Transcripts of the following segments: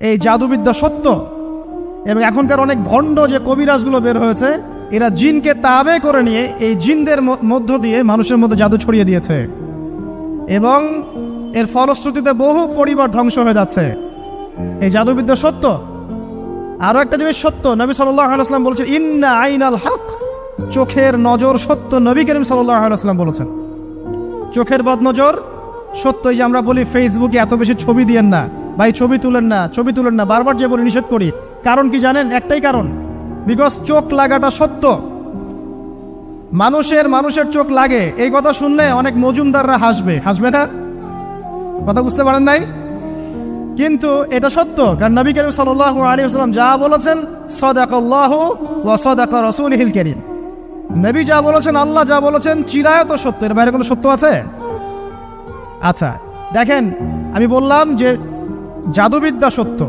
এই জাদুবিদ্যা সত্য, এবং এখনকার অনেক ভণ্ড যে কবিরাজগুলো বের হয়েছে, এরা জিনকে তাবে করে নিয়ে এই জিনদের মধ্য দিয়ে মানুষের মধ্যে জাদু ছড়িয়ে দিয়েছে, এবং এর ফলশ্রুতিতে বহু পরিবার ধ্বংস হয়ে যাচ্ছে। এই জাদুবিদ্যা সত্য। আরো একটা জিনিস সত্য, নবী সাল্লাল্লাহু আলাইহি ওয়াসাল্লাম বলেছেন ইন্না আইনাল হক, চোখের নজর সত্য। নবী করিম সাল্লাল্লাহু আলাইহি ওয়াসাল্লাম বলেছেন চোখের বদনজর সত্য। এই যে আমরা বলি ফেসবুকে এত বেশি ছবি দিয়েন না ভাই, ছবি তুলেন না, ছবি তুলেন না, বারবার যে বলি নিষেধ করি, কারণ কি জানেন? একটাই কারণ, বিকজ চোখ লাগাটা সত্য। মানুষের চোখ লাগে, এই কথা শুনলে অনেক মজুমদাররা হাসবে না? কথা বুঝতে পারেন নাই? কিন্তু এটা সত্য, কারণ নবী করিম সাল্লাল্লাহু আলাইহি ওয়াসাল্লাম যা বলেছেন সাদাকাল্লাহু ওয়া সাদাকা রাসূলুহুল কারীম, নবী যা বলেছেন, আল্লাহ যা বলেছেন চিরায়ত সত্য, এর বাইরে কোনো সত্য আছে? আচ্ছা দেখেন, আমি বললাম যে জাদুবিদ্যা সত্য।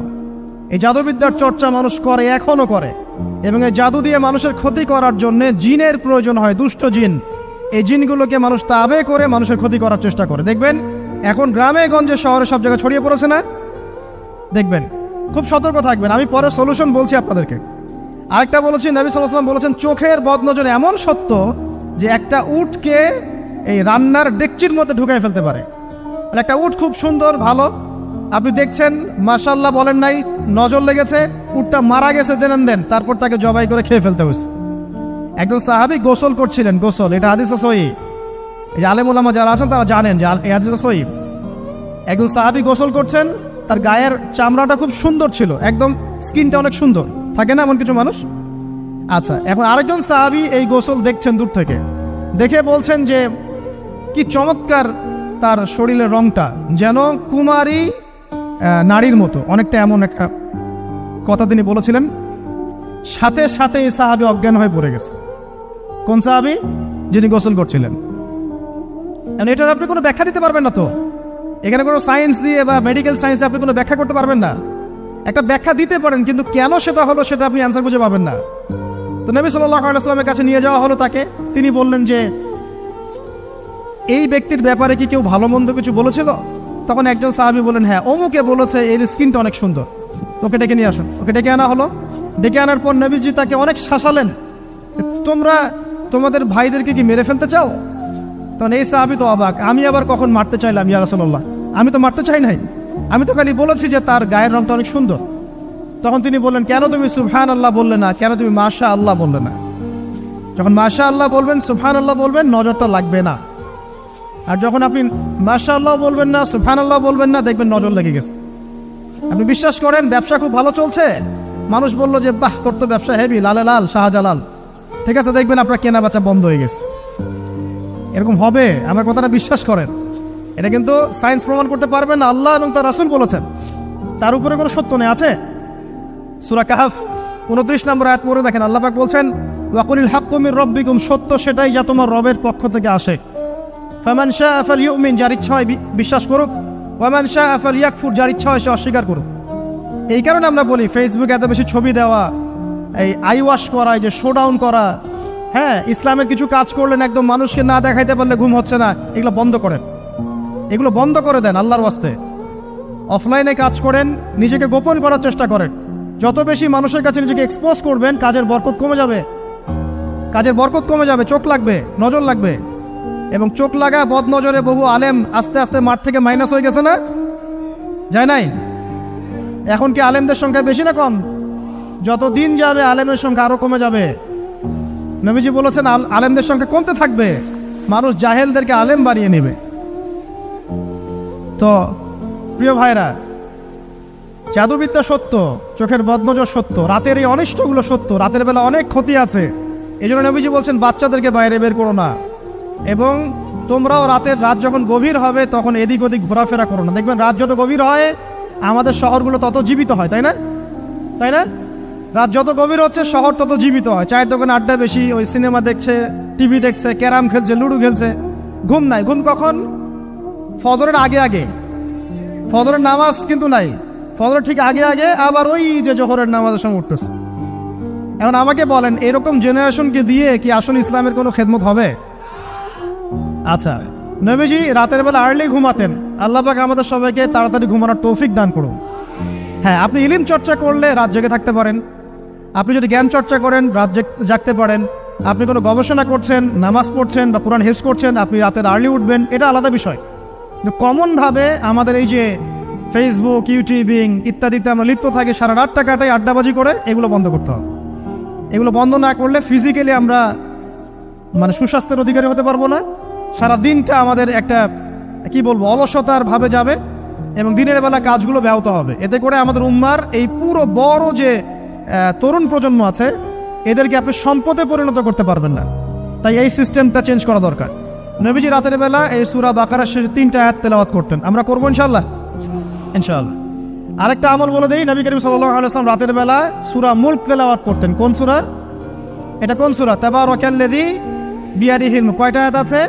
এই জাদুবিদ্যার চর্চা মানুষ করে, এখনো করে, এবং এই জাদু দিয়ে মানুষের ক্ষতি করার জন্য জিনের প্রয়োজন হয়, দুষ্ট জিন। এই জিনগুলোকে মানুষ তাবে করে মানুষের ক্ষতি করার চেষ্টা করে। দেখবেন এখন গ্রামে গঞ্জে শহরে সব জায়গায় ছড়িয়ে পড়েছে না? দেখবেন, খুব সতর্ক থাকবেন। আমি পরে সলিউশন বলছি আপনাদেরকে। আরেকটা বলেছি, নবী সাল্লাল্লাহু আলাইহি ওয়াসাল্লাম বলেছেন চোখের বদনজর এমন সত্য যে একটা উটকে এই রান্নার ডেকচির মধ্যে ঢুকাই ফেলতে পারে। আর একটা উট খুব সুন্দর, ভালো, আপনি দেখছেন মাশাআল্লাহ বলেন নাই, নজর লেগেছে, উটটা মারা গেছে, দেন তারপর তাকে জবাই করে খেয়ে ফেলতে হয়েছে। একজন সাহাবী গোসল করছিলেন, গোসল, এটা হাদিস সহিহ, এই যে আলেম ওলামা যারা আছেন তারা জানেন যে এই হাদিস সহিহ। একজন সাহাবী গোসল করছেন, তার গায়ের চামড়াটা খুব সুন্দর ছিল, একদম স্কিনটা অনেক সুন্দর থাকে না এমন কিছু মানুষ? আচ্ছা, এখন আরেকজন সাহাবী এই গোসল দেখছেন দূর থেকে, দেখে বলছেন যে কি চমৎকার তার শরীরের রংটা, যেন কুমারী নারীর মতো, অনেকটা এমন একটা কথা তিনি বলেছিলেন। সাথে সাথে এই সাহাবী অজ্ঞান হয়ে পড়ে গেছে। কোন সাহাবী? যিনি গোসল করছিলেন। এটার আপনি কোনো ব্যাখ্যা দিতে পারবেন না তো, এখানে কোনো সায়েন্স দিয়ে বা মেডিকেল সায়েন্স দিয়ে আপনি কোনো ব্যাখ্যা করতে পারবেন না। একটা ব্যাখ্যা দিতে পারেন, কিন্তু কেন সেটা হলো সেটা আপনি অ্যান্সার খুঁজে পাবেন না। তো নবী সাল্লাল্লাহু আলাইহি ওয়াসাল্লামের কাছে নিয়ে যাওয়া হলো তাকে। তিনি বললেন যে এই ব্যক্তির ব্যাপারে কি কেউ ভালো মন্দ কিছু বলেছিল? তখন একজন সাহাবী বলেন, হ্যাঁ, অমুকে বলেছে এর স্কিনটা অনেক সুন্দর, তোকে ডেকে নিয়ে আসুন। ওকে ডেকে আনা হলো। ডেকে আনার পর নবীজি তাকে অনেক শাসালেন, তোমরা তোমাদের ভাইদেরকে কি মেরে ফেলতে চাও? তখন এই সাহাবী তো অবাক, আমি আবার কখন মারতে চাইলাম ইয়া রাসূলুল্লাহ? আমি তো মারতে চাই নাই, আমি তো খালি বলেছি যে তার গায়ের রংটা অনেক সুন্দর। তখন তিনি বললেন, কেন তুমি সুবহানাল্লাহ বললে না, কেন তুমি মাশাআল্লাহ বললে না? যখন মাশাআল্লাহ বলবেন, সুবহানাল্লাহ বলবেন, নজরটা লাগবে না। আর যখন আপনি মাশাআল্লাহ বলবেন না, সুবহানাল্লাহ বলবেন না, দেখবেন নজর লেগে গেছে। আপনি বিশ্বাস করেন ব্যবসা খুব ভালো চলছে, মানুষ বললো যে বাহ তোর তো ব্যবসা হেভি, লালে লাল শাহজালাল, ঠিক আছে, দেখবেন আপনার কেনা বেচা বন্ধ হয়ে গেছে। এরকম হবে, আমার কথাটা বিশ্বাস করেন। এটা কিন্তু সায়েন্স প্রমাণ করতে পারবে না, আল্লাহ এবং তার রাসূল বলেছেন, তার উপরে কোনো সত্য নেই। আছে সূরা কাহফ 29 নম্বর আয়াত পড়ে দেখেন, আল্লাহ পাক বলছেন ওয়াকুলিল হাক্কু মির রাব্বিকুম, সত্য সেটাই যা তোমার রবের পক্ষ থেকে আসে। ফামান শাআ ফালইউমিন, যার ইচ্ছা হয় বিশ্বাস করুক, ওয়ামান শাআ ফালইয়াকফুর, যার ইচ্ছা হয় সে অস্বীকার করুক। এই কারণে আমরা বলি ফেসবুকে এত বেশি ছবি দেওয়া, এই আই ওয়াশ করা, এই যে শোডাউন করা, হ্যাঁ, ইসলামের কিছু কাজ করলেন একদম মানুষকে না দেখাইতে পারলে ঘুম হচ্ছে না, এগুলো বন্ধ করেন, এগুলো বন্ধ করে দেন আল্লাহর ওয়াস্তে। অফলাইনে কাজ করেন, নিজেকে গোপন করার চেষ্টা করেন। যত বেশি মানুষের কাছে নিজেকে এক্সপোজ করবেন, কাজের বরকত কমে যাবে, কাজের বরকত কমে যাবে, চোখ লাগবে, নজর লাগবে। এবং চোখ লাগা বদ নজরে বহু আলেম আস্তে আস্তে মাঠ থেকে মাইনাস হয়ে গেছে না? যায় নাই? এখন কি আলেমদের সংখ্যা বেশি না কম? যত দিন যাবে আলেমের সংখ্যা আরো কমে যাবে। নবীজি বলেছেন আলেমদের সংখ্যা কমতে থাকবে, মানুষ জাহেলদেরকে আলেম বানিয়ে নেবে। তো প্রিয় ভাইরা, জাদুবিদ্যা সত্য, চোখের বদনজর সত্য, রাতের এই অনিষ্টগুলো সত্য, রাতের বেলা অনেক ক্ষতি আছে। এই জন্য নবীজি বলছেন বাচ্চাদেরকে বাইরে বের করো না, এবং তোমরাও রাত যখন গভীর হবে তখন এদিক ওদিক ঘোরাফেরা করো না। দেখবেন রাত যত গভীর হয় আমাদের শহরগুলো তত জীবিত হয়, তাই না? তাই না? রাত যত গভীর হচ্ছে শহর তত জীবিত হয়। চায়ের দোকানে আড্ডা বেশি, ওই সিনেমা দেখছে, টিভি দেখছে, ক্যারাম খেলছে, লুডো খেলছে, ঘুম নাই। ঘুম কখন? ফজরের আগে আগে। ফজরের নামাজ কিন্তু নাই, ফজরের ঠিক আগে আগে, আবার ওই যে জোহরের নামাজের সময় উঠতেছে। এখন আমাকে বলেন, এরকম জেনারেশনকে দিয়ে কি আসলে ইসলামের কোনো খেদমত হবে? আচ্ছা, নবীজি রাতের বেলা আর্লি ঘুমাতেন, আল্লাহ পাক আমাদের সবাইকে তাড়াতাড়ি ঘুমানোর তৌফিক দান করুন। হ্যাঁ, আপনি ইলম চর্চা করলে রাত জেগে থাকতে পারেন, আপনি যদি জ্ঞান চর্চা করেন রাত জাগতে পারেন, আপনি কোনো গবেষণা করছেন, নামাজ পড়ছেন বা কোরআন হিফজ করছেন, আপনি রাতের আর্লি উঠবেন, এটা আলাদা বিষয়। কিন্তু কমনভাবে আমাদের এই যে ফেসবুক, ইউটিউবিং ইত্যাদিতে আমরা লিপ্ত থাকি, সারা রাতটা কাটাই আড্ডাবাজি করে, এগুলো বন্ধ করতে হবে। এগুলো বন্ধ না করলে ফিজিক্যালি আমরা মানে সুস্বাস্থ্যের অধিকারী হতে পারবো না। সারা দিনটা আমাদের একটা কি বলবো অলসতার ভাবে যাবে এবং দিনের বেলা কাজগুলো ব্যাহত হবে। এতে করে আমাদের উম্মার এই পুরো বড় যে তরুণ প্রজন্ম আছে এদেরকে আপনি সম্পদে পরিণত করতে পারবেন না। তাই এই সিস্টেমটা চেঞ্জ করা দরকার। নবীজি রাতের বেলা এই সূরা বাকারার শেষে 3টা আয়াত তেলাওয়াত করতেন, আমরা করবো ইনশাআল্লাহ। আরেকটা আমল বলে দেই, নবী করিম সাল্লাল্লাহু আলাইহি ওয়াসাল্লাম রাতের বেলা সূরা মুলক তেলাওয়াত করতেন। কোন সূরা এটা? কোন সূরা? তাবারাকাল্লাযী বিয়াদিহিল মুলক। কয়টা আয়াত আছে?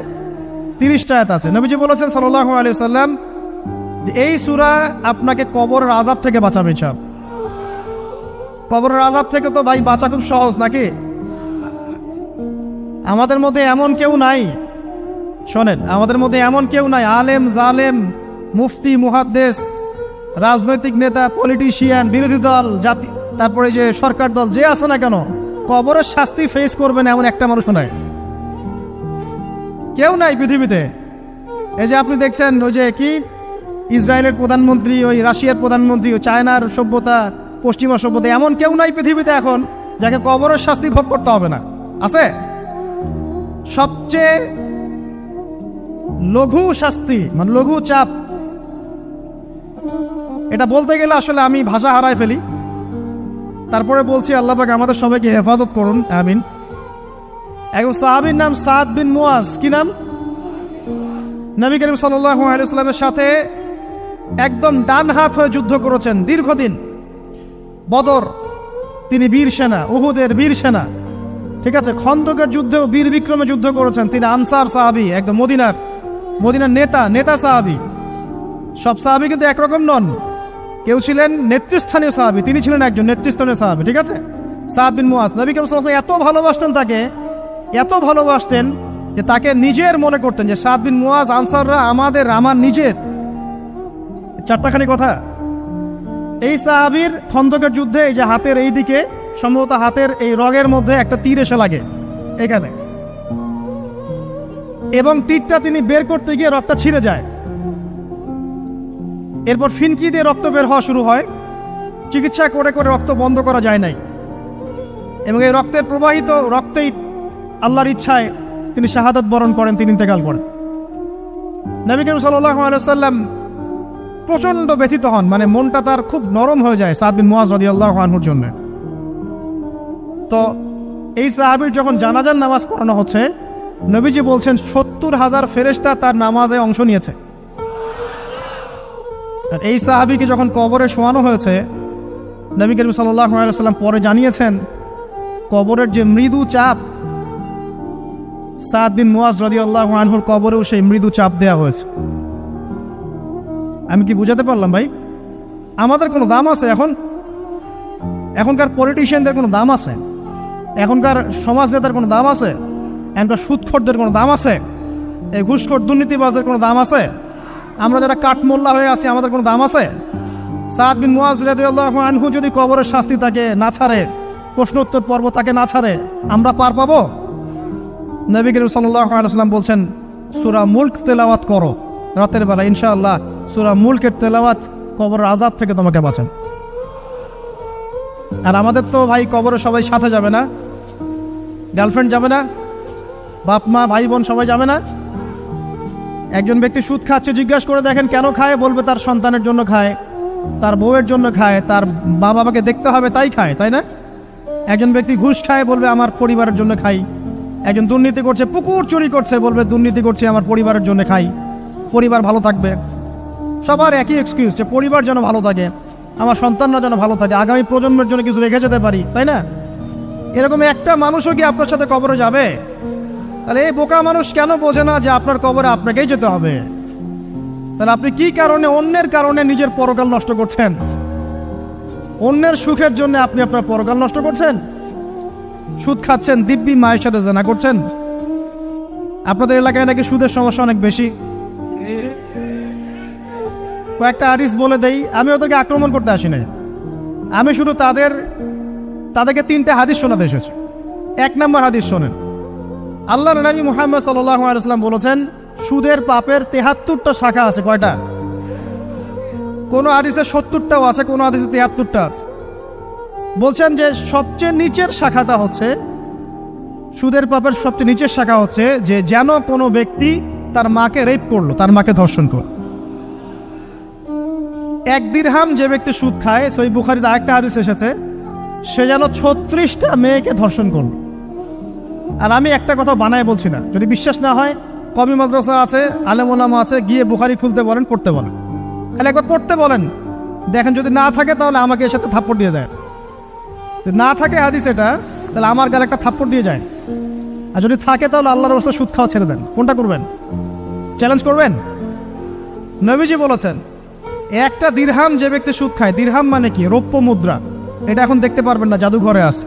30টা আয়াত আছে। নবীজি বলেছেন সাল্লাল্লাহু আলাইহি ওয়াসাল্লাম এই সূরা আপনাকে কবরের আযাব থেকে বাঁচাবে ইনশাআল্লাহ। কবরের আযাব থেকে তো ভাই বাঁচা খুব সহজ নাকি? আমাদের মধ্যে এমন কেউ নাই, শোনেন, আমাদের মধ্যে এমন কেউ নাই আলেম জালেম মুফতি মুহাদ্দিস রাজনৈতিক নেতা পলিটিশিয়ান বিরোধী দল জাতি তারপরে যে সরকার দল যে আছে না কেন কবরের শাস্তি ফেস করবেন এমন একটা মানুষ নাই, কেউ নাই পৃথিবীতে। এই যে আপনি দেখছেন ওই যে কি ইসরায়েলের প্রধানমন্ত্রী, ওই রাশিয়ার প্রধানমন্ত্রী, ওই চায়নার সভ্যতা, পশ্চিমা সভ্যতা, এমন কেউ নাই পৃথিবীতে এখন যাকে কবরের শাস্তি ভোগ করতে হবে না। আছে? সবচেয়ে লঘু শাস্তি মানে লঘু চাপ, এটা বলতে গেলে আসলে আমি ভাষা হারায় ফেলি, তারপরে বলছি আল্লাহ পাক আমাদের সবাইকে হেফাজত করুন, আমিন। একজন সাহাবীর নাম সাদ বিন মুয়াজ। কি নাম? নবী করিম সাল্লাল্লাহু আলাইহি ওয়াসাল্লামের সাথে একদম ডান হাত হয়ে যুদ্ধ করেছেন দীর্ঘদিন। বদর তিনি বীর সেনা, উহুদের বীর সেনা, ঠিক আছে। খন্দকের যুদ্ধেও বীর বিক্রমে যুদ্ধ করেছেন। তিনি আনসার সাহাবী, একদম মদিনার নেতা সাহাবী। সব সাহাবী কিন্তু একরকম নন, কেউ ছিলেন নেতৃস্থানীয় সাহাবী, তিনি ছিলেন একজন নেতৃস্থানীয় সাহাবী, ঠিক আছে। সাদ বিন মুয়াজ নবী করিম সাল্লাল্লাহু আলাইহি ওয়াসাল্লাম এত ভালোবাসতেন তাকে, এত ভালোবাসতেন যে তাকে নিজের মনে করতেন যে সাদ বিন মুয়াজ আনসাররা আমার নিজের। চারটাখানি কথা। এই সাহাবীর খন্দকের যুদ্ধে এই যে হাতের এই দিকে সম্ভবত হাতের এই রগের মধ্যে একটা তীর এসে লাগে এখানে, এবং তীরটা তিনি বের করতে গিয়ে রক্তটা ছিঁড়ে যায়। এরপর ফিনকি দিয়ে রক্ত বের হওয়া শুরু হয়। চিকিৎসা করে করে রক্ত বন্ধ করা যায় নাই, এবং এই রক্তের প্রবাহিত রক্তেই আল্লাহর ইচ্ছায় তিনি শাহাদাত বরণ করেন, তিনি ইন্তেকাল করেন। নবী করিম সাল্লাল্লাহু আলাইহি ওয়াসাল্লাম প্রচন্ড ব্যথিত হন, মানে মনটা তার খুব নরম হয়ে যায় সাদ বিন মুয়াজ রাদিয়াল্লাহু আনহুর জন্য। তো এই সাহাবীর যখন জানাজার নামাজ পড়ানো হচ্ছে, নবীজি বলছেন 70,000 ফেরেশতা তার নামাজে অংশ নিয়েছে। আর এই সাহাবীকে যখন কবরে শোয়ানো হয়েছে, নবী করিম সাল্লাল্লাহু আলাইহি ওয়াসাল্লাম পরে জানিয়েছেন কবরের যে মৃদু চাপ, সাদ বিন মুয়াজ রাদিয়াল্লাহু আনহুর কবরেও সেই মৃদু চাপ দেওয়া হয়েছে। আমি কি বুঝাতে পারলাম ভাই? আমাদের কোনো দাম আছে এখনকার পলিটিশিয়ানদের কোনো দাম আছে? এখনকার সমাজ নেতার কোনো দাম আছে? এখনকার সুদখোরদের কোনো দাম আছে? এই ঘুষখোর দুর্নীতিবাজদের কোনো দাম আছে? আমরা যারা কাঠমোল্লা হয়ে আছি আমাদের কোনো দাম আছে? সাদ বিন মুয়াজ রাদিয়াল্লাহু আনহু যদি কবরের শাস্তি তাকে না ছাড়ে, প্রশ্নোত্তর পর্ব তাকে না ছাড়ে, আমরা পার পাবো? নবী করিম সাল্লাল্লাহু আলাইহি ওয়াসাল্লাম বলছেন সূরা মুলক তেলাওয়াত করো রাতের বেলা, ইনশাআল্লাহ সূরা মুলকের তেলাওয়াত কবরের আযাব থেকে তোমাকে বাঁচান। আর আমাদের তো ভাই কবরে সবাই সাথে যাবে না, গার্লফ্রেন্ড যাবে না, বাপ মা ভাই বোন সবাই যাবে না। একজন ব্যক্তি সুদ খাচ্ছে, জিজ্ঞাসা করে দেখেন কেন খায়, বলবে তার সন্তানের জন্য খায়, তার বউয়ের জন্য খায়, তার মা বাবাকে দেখতে হবে তাই খায়, তাই না? একজন ব্যক্তি ঘুষ খায়, বলবে আমার পরিবারের জন্য খাই। একজন দুর্নীতি করছে, পুকুর চুরি করছে, বলবে দুর্নীতি করছে আমার পরিবারের জন্য খাই, পরিবার ভালো থাকবে। সবার একই এক্সকিউজ যে পরিবার যেন ভালো থাকে, আমার সন্তানরা যেন ভালো থাকে, আগামী প্রজন্মের জন্য কিছু রেখে যেতে পারি, তাই না? এরকম একটা মানুষও কি আপনার সাথে কবরে যাবে? তাহলে এই বোকা মানুষ কেন বোঝে না যে আপনার কবরে আপনাকেই যেতে হবে? তাহলে আপনি কি কারণে অন্যের কারণে নিজের পরকাল নষ্ট করছেন? অন্যের সুখের জন্য আপনি আপনার পরকাল নষ্ট করছেন। সুদ খাচ্ছেন, দিব্যি মায়ের সাথে জেনা করছেন। আপনাদের এলাকায় নাকি সুদের সমস্যা অনেক বেশি। কয়েকটা হাদিস বলে দেই, আমি ওদেরকে আক্রমণ করতে আসি না, আমি শুধু তাদেরকে 3টা হাদিস শোনাতে এসেছি। 1 নম্বর হাদিস শোনেন। আল্লাহর নবী মুহাম্মদ সাল্লাল্লাহু আলাইহি ওয়াসাল্লাম বলেছেন, সুদের পাপের 73টা শাখা আছে। কয়টা? কোনো হাদিসে 70টাও আছে, কোনো হাদিসে 73টা আছে। বলছেন যে সবচেয়ে নিচের শাখাটা হচ্ছে, সুদের পাপের সবচেয়ে নিচের শাখা হচ্ছে যে যেন কোনো ব্যক্তি তার মাকে রেপ করলো, তার মাকে ধর্ষণ করলো। 1 দিরহাম যে ব্যক্তি সুদ খায়, সহিহ বুখারীতে আরেকটা হাদিস এসেছে, সে যেন 36টা মেয়েকে ধর্ষণ করলো। আর আমি একটা কথা বানায় বলছি না, যদি বিশ্বাস না হয় কওমি মাদ্রাসা আছে, আলেম ওলামা আছে, গিয়ে বুখারী খুলতে বলেন, পড়তে বলেন, খালি একবার পড়তে বলেন, দেখেন যদি না থাকে তাহলে আমাকে এর সাথে থাপ্পড় দিয়ে যায়। যদি না থাকে হাদিস এটা, তাহলে আমার গালে একটা থাপ্পড় দিয়ে যায়। আর যদি থাকে তাহলে আল্লাহর রাস্তায় সুদ খাওয়া ছেড়ে দেন। কোনটা করবেন? চ্যালেঞ্জ করবেন? নবীজি বলেছেন, 1টা দিরহাম যে ব্যক্তি সুদ খায়, দিরহাম মানে কি? রৌপ্য মুদ্রা। এটা এখন দেখতে পারবেন না, জাদুঘরে আছে।